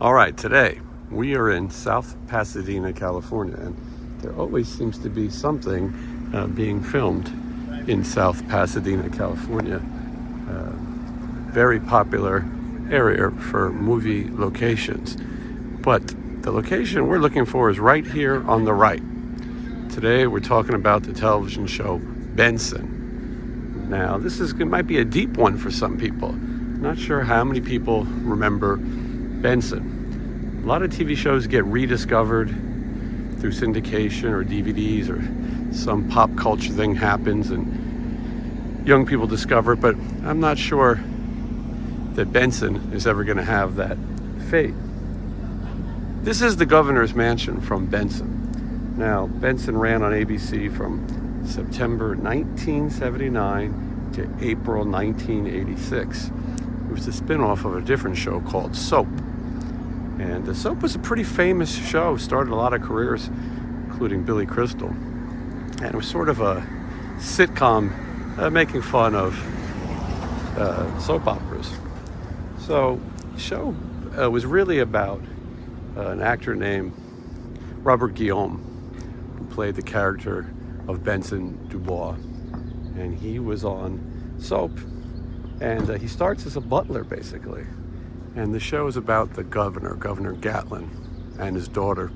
All right, today we are in South Pasadena, California, and there always seems to be something being filmed in South Pasadena, California. Very popular area for movie locations. But the location we're looking for is right here on the right. Today we're talking about the television show Benson. Now, it might be a deep one for some people. Not sure how many people remember Benson. A lot of TV shows get rediscovered through syndication or DVDs, or some pop culture thing happens and young people discover it, but I'm not sure that Benson is ever going to have that fate. This is the governor's mansion from Benson. Now, Benson ran on ABC from September 1979 to April 1986. It was a spin-off of a different show called Soap. And the Soap was a pretty famous show, started a lot of careers, including Billy Crystal. And it was sort of a sitcom making fun of soap operas. So the show was really about an actor named Robert Guillaume, who played the character of Benson Dubois. And he was on Soap. And he starts as a butler, basically. And the show is about the Governor Gatlin, and his daughter,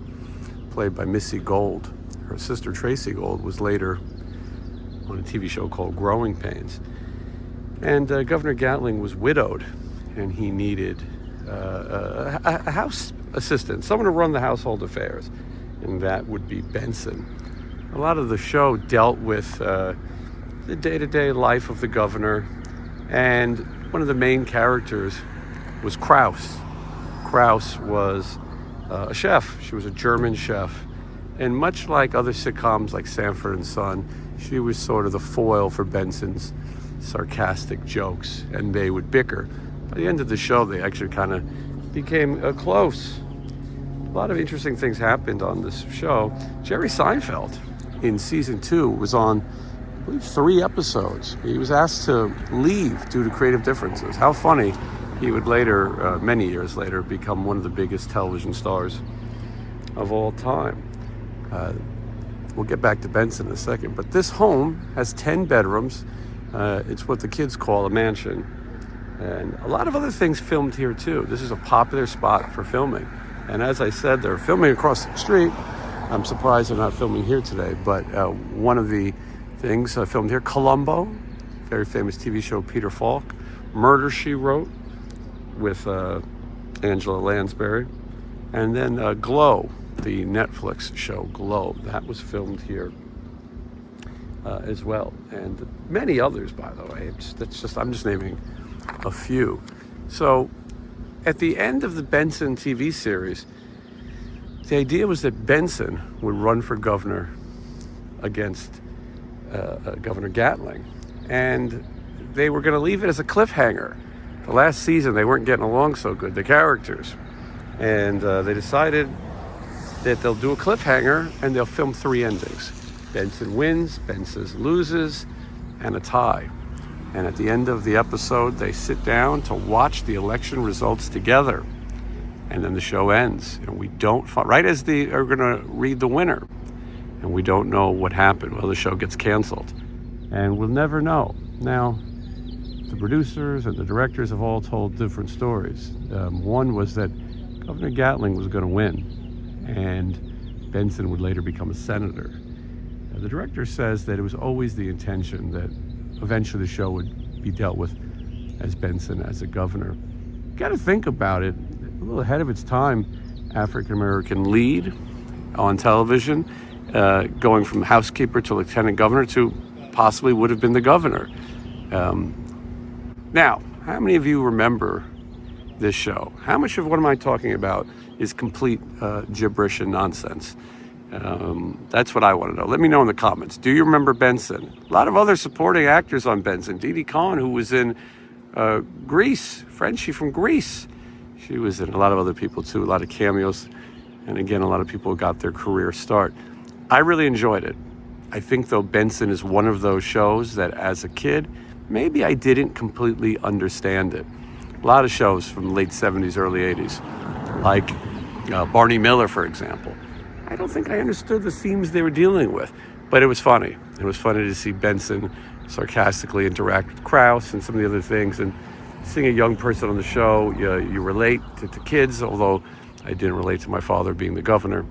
played by Missy Gold. Her sister, Tracy Gold, was later on a TV show called Growing Pains. And Governor Gatling was widowed, and he needed a house assistant, someone to run the household affairs, and that would be Benson. A lot of the show dealt with the day-to-day life of the governor, and one of the main characters was Kraus. Kraus was a chef. She was a German chef, and much like other sitcoms like Sanford and Son, she was sort of the foil for Benson's sarcastic jokes, and they would bicker. By the end of the show, they actually kind of became close. A lot of interesting things happened on this show. Jerry Seinfeld in season 2 was on, I believe, 3 episodes. He was asked to leave due to creative differences. How funny. He would later, many years later, become one of the biggest television stars of all time. We'll get back to Benson in a second, but this home has 10 bedrooms. It's what the kids call a mansion. And a lot of other things filmed here too. This is a popular spot for filming. And as I said, they're filming across the street. I'm surprised they're not filming here today, but one of the things filmed here, Columbo, very famous TV show, Peter Falk, Murder, She Wrote, with Angela Lansbury, and then Glow, the Netflix show Glow, that was filmed here as well, and many others, by the way. I'm just naming a few. So at the end of the Benson TV series, the idea was that Benson would run for governor against Governor Gatling, and they were going to leave it as a cliffhanger. The last season, they weren't getting along so good, the characters. And they decided that they'll do a cliffhanger and they'll film 3 endings. Benson wins, Benson loses, and a tie. And at the end of the episode, they sit down to watch the election results together. And then the show ends. And we don't, right as they are going to read the winner. And we don't know what happened. Well, the show gets canceled. And we'll never know. Now, the producers and the directors have all told different stories. One was that Governor Gatling was going to win, and Benson would later become a senator. The director says that it was always the intention that eventually the show would be dealt with as Benson as a governor. You got to think about it. A little ahead of its time, African-American lead on television, going from housekeeper to lieutenant governor to possibly would have been the governor. Now, how many of you remember this show? How much of what am I talking about is complete gibberish and nonsense? That's what I want to know. Let me know in the comments. Do you remember Benson? A lot of other supporting actors on Benson. Didi Khan, who was in Grease, Frenchie from Grease. She was in a lot of other people too, a lot of cameos. And again, a lot of people got their career start. I really enjoyed it. I think, though, Benson is one of those shows that as a kid, maybe I didn't completely understand it. A lot of shows from the late 70s, early 80s. like Barney Miller, for example. I don't think I understood the themes they were dealing with, but it was funny. It was funny to see Benson sarcastically interact with Krause and some of the other things, and seeing a young person on the show, you relate to kids, although I didn't relate to my father being the governor.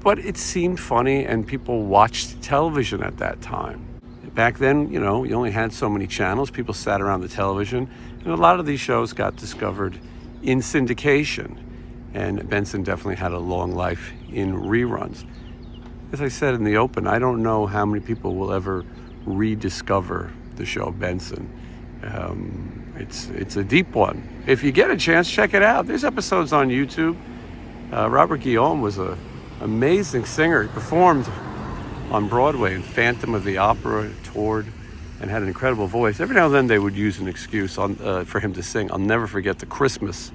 But it seemed funny, and people watched television at that time. Back then, you only had so many channels. People sat around the television, and a lot of these shows got discovered in syndication. And Benson definitely had a long life in reruns. As I said in the open, I don't know how many people will ever rediscover the show Benson. It's a deep one. If you get a chance, check it out. There's episodes on YouTube. Robert Guillaume was an amazing singer. He performed on Broadway in Phantom of the Opera, toured, and had an incredible voice. Every now and then they would use an excuse for him to sing. I'll never forget the Christmas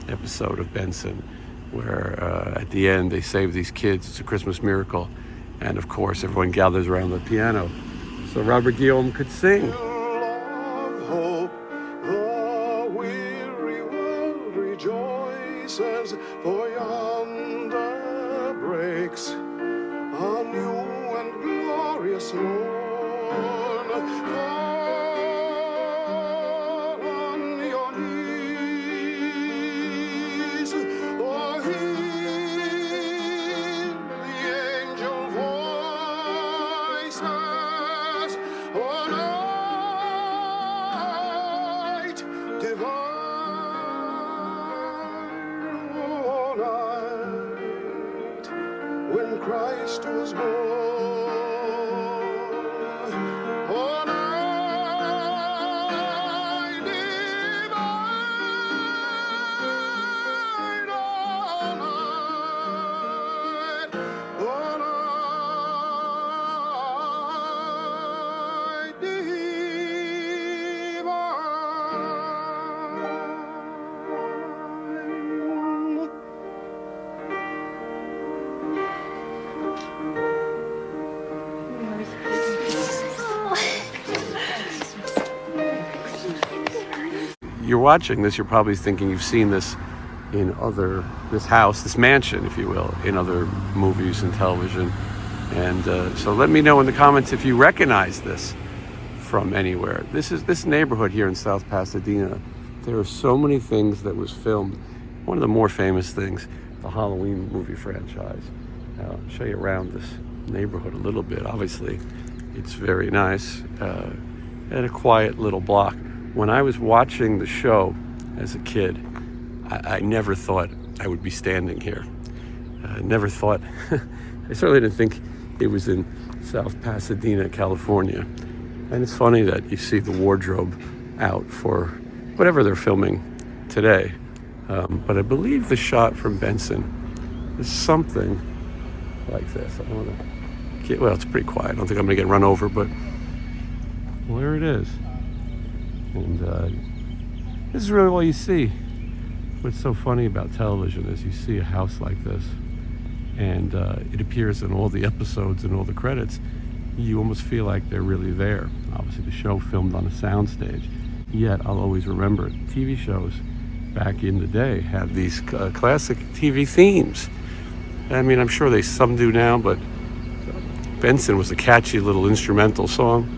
episode of Benson, where at the end they save these kids. It's a Christmas miracle, and of course everyone gathers around the piano so Robert Guillaume could sing. Hope, the weary world rejoices, for yonder breaks a new and glorious morn. When Christ was born, all night divine, all night You're watching this, you're probably thinking you've seen this in this house, this mansion, if you will, in other movies and television. And so let me know in the comments if you recognize this from anywhere. This neighborhood here in South Pasadena, there are so many things that was filmed. One of the more famous things, the Halloween movie franchise. I'll show you around this neighborhood a little bit. Obviously, it's very nice, and a quiet little block. When I was watching the show as a kid, I never thought I would be standing here. I never thought, I certainly didn't think it was in South Pasadena, California. And it's funny that you see the wardrobe out for whatever they're filming today. But I believe the shot from Benson is something like this. Well, it's pretty quiet. I don't think I'm gonna get run over, but well, there it is. And this is really all you see. What's so funny about television is you see a house like this, and it appears in all the episodes and all the credits. You almost feel like they're really there. Obviously, the show filmed on a soundstage. Yet, I'll always remember it. TV shows back in the day had these classic TV themes. I mean, I'm sure some do now, but Benson was a catchy little instrumental song.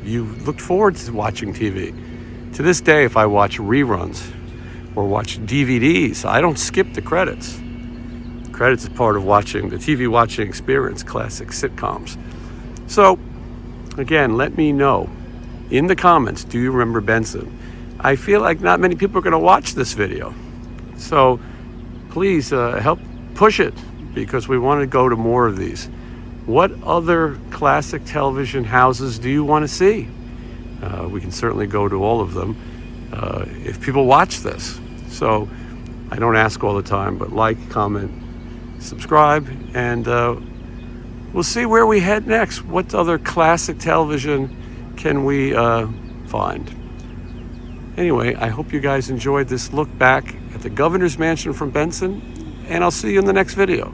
You looked forward to watching TV. To this day, if I watch reruns or watch DVDs, I don't skip the credits. Credits is part of watching the TV watching experience, classic sitcoms. So, again, let me know in the comments, do you remember Benson? I feel like not many people are going to watch this video. So, please help push it, because we want to go to more of these. What other classic television houses do you want to see? We can certainly go to all of them if people watch this. So I don't ask all the time, but like, comment, subscribe, and we'll see where we head next. What other classic television can we find? Anyway, I hope you guys enjoyed this look back at the governor's mansion from Benson, and I'll see you in the next video.